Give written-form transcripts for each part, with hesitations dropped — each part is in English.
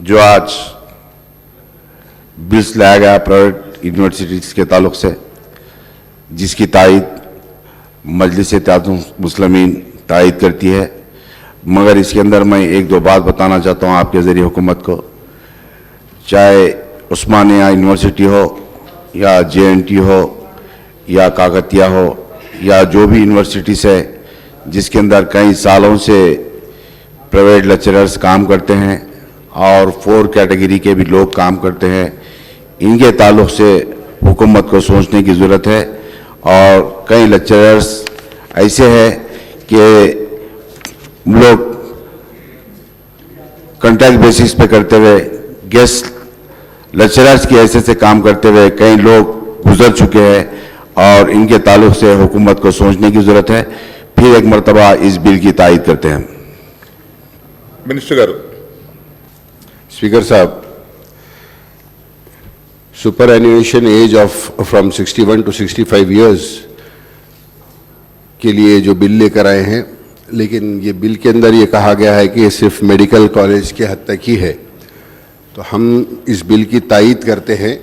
जो आज बिल्स लाया गया प्राइवेट यूनिवर्सिटीज़ के ताल्लुक से, जिसकी तायद मजलिस इत्तेहादुल मुस्लिमीन तायद करती है, मगर इसके अंदर मैं एक दो बात बताना चाहता हूँ आपके ज़रिए हुकूमत को। चाहे उस्मानिया यूनिवर्सिटी हो या JNT हो या काकतिया हो या जो भी यूनिवर्सिटीज़ है जिसके अंदर कई सालों से प्राइवेट लेक्चरर्स काम करते हैं और 4 कैटेगरी के भी लोग काम करते हैं, इनके ताल्लुक से हुकूमत को सोचने की ज़रूरत है। और कई लेक्चरर्स ऐसे हैं कि लोग कॉन्ट्रैक्ट बेसिस पे करते हुए, गेस्ट लेक्चरर्स की हैसियत से काम करते हुए कई लोग गुजर चुके हैं और इनके ताल्लुक से हुकूमत को सोचने की ज़रूरत है। फिर एक मरतबा इस बिल की तायद करते हैं। मिनिस्टर गारू। स्पीकर साहब, superannuation age of from 61 to 65 years के लिए जो बिल लेकर आए हैं, लेकिन ये बिल के अंदर ये कहा गया है कि ये सिर्फ मेडिकल कॉलेज के हद तक ही है। तो हम इस बिल की तायद करते हैं,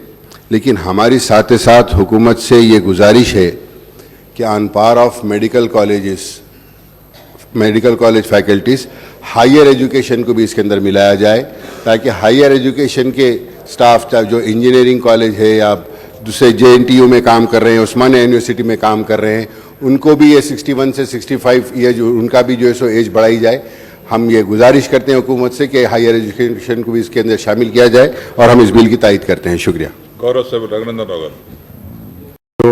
लेकिन हमारी साथ साथ हुकूमत से ये गुजारिश है कि on par of medical college faculties higher education को भी इसके अंदर मिलाया जाए, ताकि हायर एजुकेशन के स्टाफ, चाहे जो इंजीनियरिंग कॉलेज है या दूसरे JNTU में काम कर रहे हैं, उस्मानिया यूनिवर्सिटी में काम कर रहे हैं, उनको भी ये 61 से 65 ईयर उनका भी जो है सो एज बढ़ाई जाए। हम ये गुजारिश करते हैं हुकूमत से कि हायर एजुकेशन को भी इसके अंदर शामिल किया जाए और हम इस बिल की तायद करते हैं। शुक्रिया। गौरव साहब, रघुनंदन रावल। जो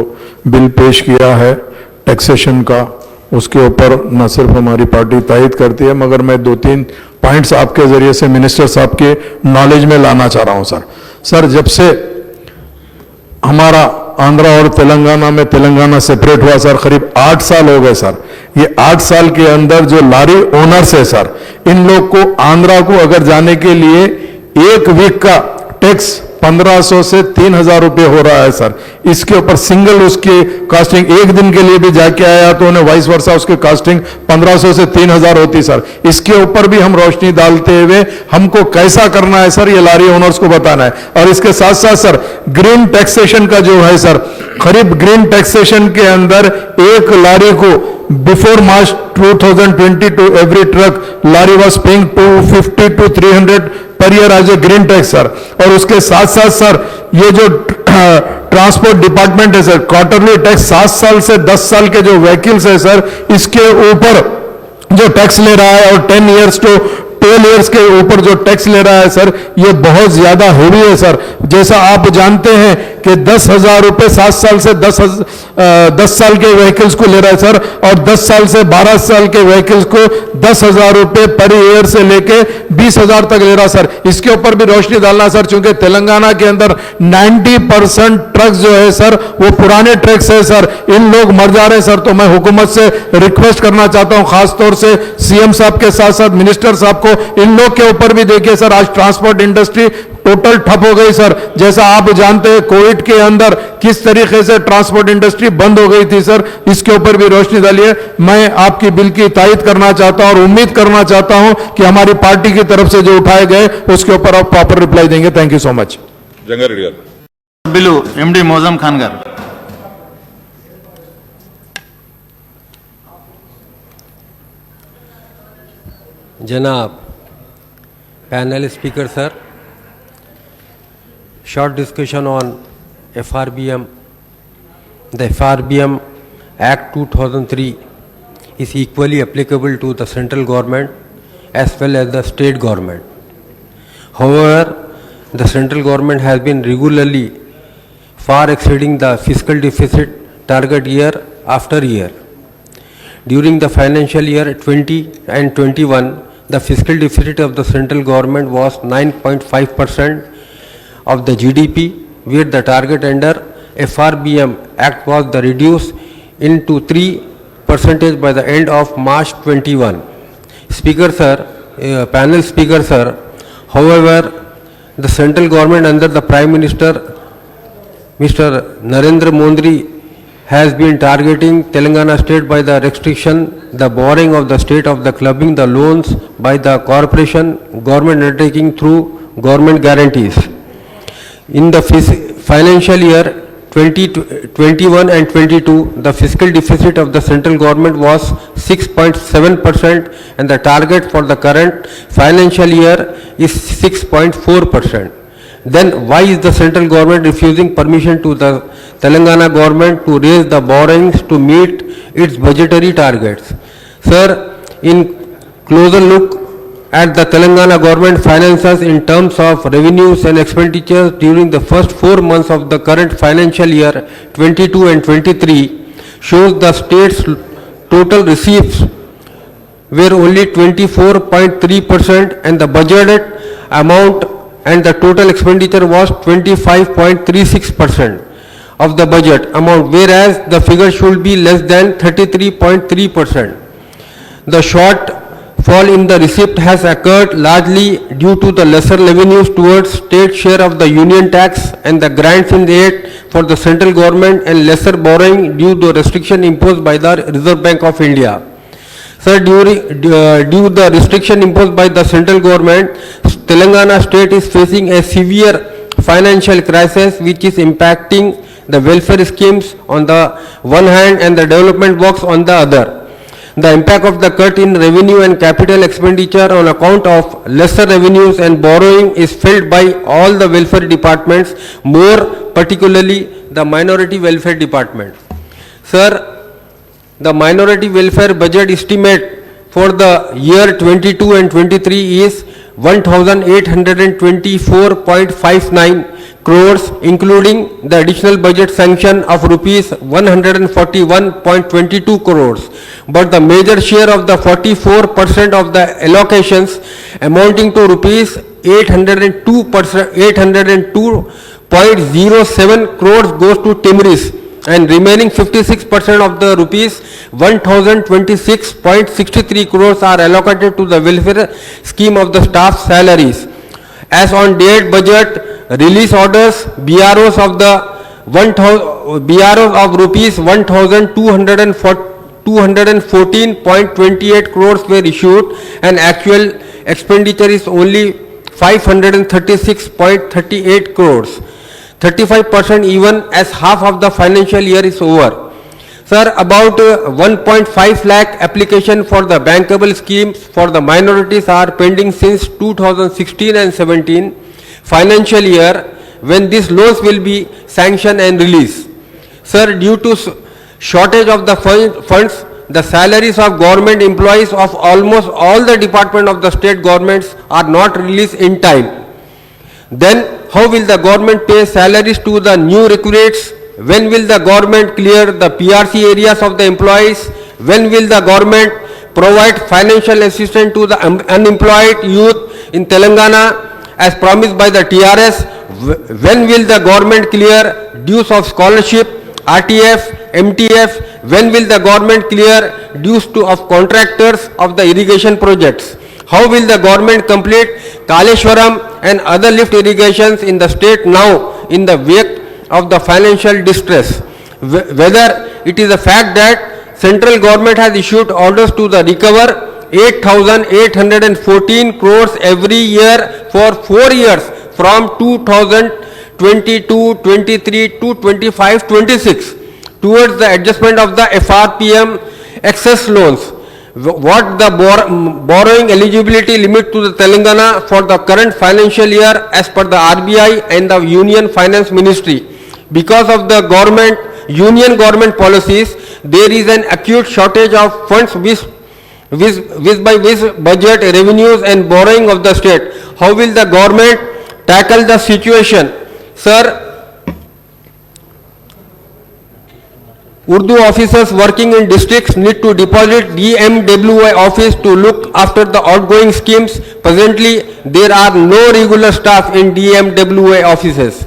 बिल पेश किया है टैक्सेशन का, उसके ऊपर न सिर्फ हमारी पार्टी तायद करती है, मगर मैं 2-3 पॉइंट्स आपके जरिए से मिनिस्टर साहब के नॉलेज में लाना चाह रहा हूं। सर, जब से हमारा आंध्रा और तेलंगाना में तेलंगाना सेपरेट हुआ सर, करीब 8 साल हो गए सर। ये 8 साल के अंदर जो लारी ओनर्स है सर, इन लोग को आंध्रा को अगर जाने के लिए 1 वीक का टैक्स 1500 से 3000 रुपये हो रहा है सर। इसके ऊपर सिंगल उसकी कास्टिंग एक दिन के लिए भी जाके आया तो उन्हें वाइस वर्सा उसकी कास्टिंग 1500 से 3000 होती सर। इसके ऊपर भी हम रोशनी डालते हुए हमको कैसा करना है सर, ये लारी ओनर्स को बताना है। और इसके साथ साथ सर ग्रीन टैक्सेशन का जो है सर, करीब ग्रीन टैक्सेशन के अंदर एक लारी को before March 2022 every truck lorry was paying 250 to 300 per year as a green tax sir. और उसके साथ साथ सर ये जो ट्रांसपोर्ट डिपार्टमेंट है सर, क्वार्टरली टैक्स 7 साल से 10 साल के जो व्हीकल्स है सर, इसके ऊपर जो टैक्स ले रहा है और 10 ईयर्स टू 12 ईयर्स के ऊपर जो टैक्स ले रहा है सर, ये बहुत ज्यादा हेवी है सर। जैसा आप जानते हैं कि 10,000 रुपये 7 साल से 10 साल के व्हीकल्स को ले रहा है सर, और 10 साल से 12 साल के व्हीकल्स को 10,000 रुपये पर ईयर से लेके 20,000 तक ले रहा सर। इसके ऊपर भी रोशनी डालना सर, चूंकि तेलंगाना के अंदर 90% ट्रक्स जो है सर वो पुराने ट्रक्स है सर, इन लोग मर जा रहे हैं सर। तो मैं हुकूमत से रिक्वेस्ट करना चाहता हूं, खासतौर से CM साहब के साथ साथ मिनिस्टर साहब को, इन लोग के ऊपर भी देखिए सर, आज ट्रांसपोर्ट इंडस्ट्री टोटल ठप हो गई सर। जैसा आप जानते हैं कोविड के अंदर किस तरीके से ट्रांसपोर्ट इंडस्ट्री बंद हो गई थी सर, इसके ऊपर भी रोशनी डालिए। मैं आपकी बिल की तायद करना चाहता हूं और उम्मीद करना चाहता हूं कि हमारी पार्टी की तरफ से जो उठाए गए उसके ऊपर आप प्रॉपर रिप्लाई देंगे। Thank you so much. Jangareddy garu. Billu MD Moazzam Khan garu. जनाब panel speaker sir, short discussion on FRBM. The FRBM Act 2003 is equally applicable to the central government as well as the state government. However, the central government has been regularly far exceeding the fiscal deficit target year after year. During the financial year 20 and 21, the fiscal deficit of the central government was 9.5% of the GDP, where the target under FRBM Act was the reduced into 3% by the end of March 21. Speaker sir, panel speaker sir, however, the central government under the Prime Minister Mr. Narendra Modi has been targeting Telangana state by the restriction, the borrowing of the state of the clubbing the loans by the corporation government undertaking through government guarantees. In the financial year 2021 and 22, the fiscal deficit of the central government was 6.7% and the target for the current financial year is 6.4%. Then why is the central government refusing permission to the Telangana government to raise the borrowings to meet its budgetary targets? Sir, in closer look at the Telangana government finances in terms of revenues and expenditures during the first 4 months of the current financial year 22 and 23 shows the state's total receipts were only 24.3% and the budgeted amount and the total expenditure was 25.36% of the budget amount, whereas the figure should be less than 33.3%. The shortfall in the receipt has occurred largely due to the lesser revenues towards state share of the union tax and the grants in aid for the central government and lesser borrowing due to restriction imposed by the Reserve Bank of India. Sir, due the restriction imposed by the central government, Telangana state is facing a severe financial crisis which is impacting the welfare schemes on the one hand and the development works on the other. The impact of the cut in revenue and capital expenditure on account of lesser revenues and borrowing is felt by all the welfare departments, more particularly the minority welfare department. Sir, the minority welfare budget estimate for the year 22 and 23 is 1,824.59 crores, including the additional budget sanction of rupees 141.22 crores. But the major share of the 44% of the allocations amounting to rupees 802.07 crores goes to Timris, and remaining 56% of the rupees 1026.63 crores are allocated to the welfare scheme of the staff salaries. As on date budget release orders, BROs of rupees 1,214.28 crores were issued and actual expenditure is only 536.38 crores. 35% even as half of the financial year is over. Sir, about 1.5 lakh application for the bankable schemes for the minorities are pending since 2016 and 17 financial year, when these loans will be sanctioned and released. Sir, due to shortage of the funds, the salaries of government employees of almost all the departments of the state governments are not released in time. Then how will the government pay salaries to the new recruits? When will the government clear the PRC areas of the employees? When will the government provide financial assistance to the unemployed youth in Telangana as promised by the TRS? When will the government clear dues of scholarship, RTF, MTF? When will the government clear dues of contractors of the irrigation projects? How will the government complete Kaleshwaram and other lift irrigations in the state now in the wake of the financial distress? Whether it is a fact that central government has issued orders to the recover 8,814 crores every year for 4 years from 2022, 23 to 25, 26 towards the adjustment of the FRPM excess loans. What the borrowing eligibility limit to the Telangana for the current financial year as per the RBI and the Union Finance Ministry? Because of the union government policies, there is an acute shortage of funds which budget revenues and borrowing of the state. How will the government tackle the situation? Sir, Urdu officers working in districts need to deposit DMWI office to look after the outgoing schemes. Presently, there are no regular staff in DMWI offices.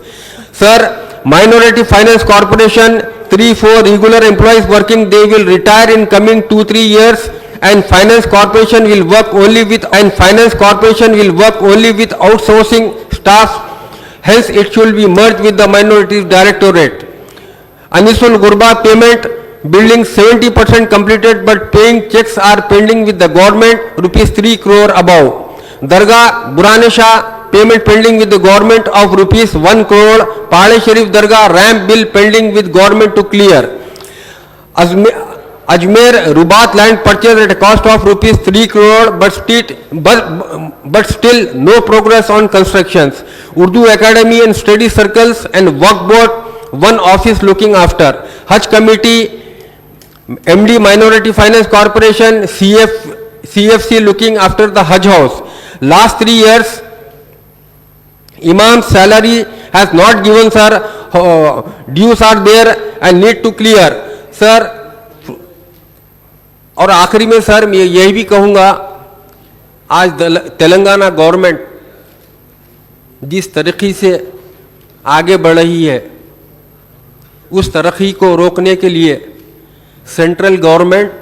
Sir, Minority Finance Corporation, 3-4 regular employees working, they will retire in coming 2-3 years, and Finance Corporation will work only with outsourcing staff. Hence, it should be merged with the Minorities Directorate. Anisul Gurba payment, building 70% completed but paying checks are pending with the government, rupees 3 crore above. Dargah, Buranesha, payment pending with the government of rupees 1 crore. Pale Sharif Dargah ramp bill pending with government to clear. Ajmer Rubat land purchase at a cost of rupees 3 crore but still no progress on constructions. Urdu Academy and study circles and Waqf board one office looking after. Hajj committee, MD Minority Finance Corporation, CFC looking after the Hajj house. Last 3 years, Imam's salary has not given, sir. Dues are there and need to clear, sir. और आखिरी में sir मैं यही भी कहूँगा, आज Telangana government जिस तरक्की से आगे बढ़ रही है, उस तरक्की को रोकने के लिए सेंट्रल गवर्नमेंट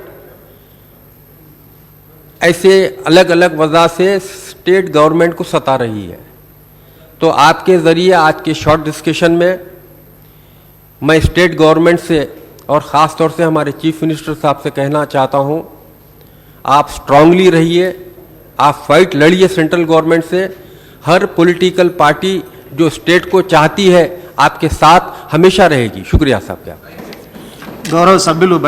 ऐसे अलग अलग वजह से स्टेट गवर्नमेंट को सता रही है। तो आपके ज़रिए आज के शॉर्ट डिस्कशन में मैं स्टेट गवर्नमेंट से और ख़ास तौर से हमारे चीफ मिनिस्टर साहब से कहना चाहता हूं, आप स्ट्रांगली रहिए, आप फाइट लड़िए सेंट्रल गवर्नमेंट से। हर पॉलिटिकल पार्टी जो स्टेट को चाहती है आपके साथ हमेशा रहेगी। शुक्रिया साहब। क्या गौरव सभ्युలు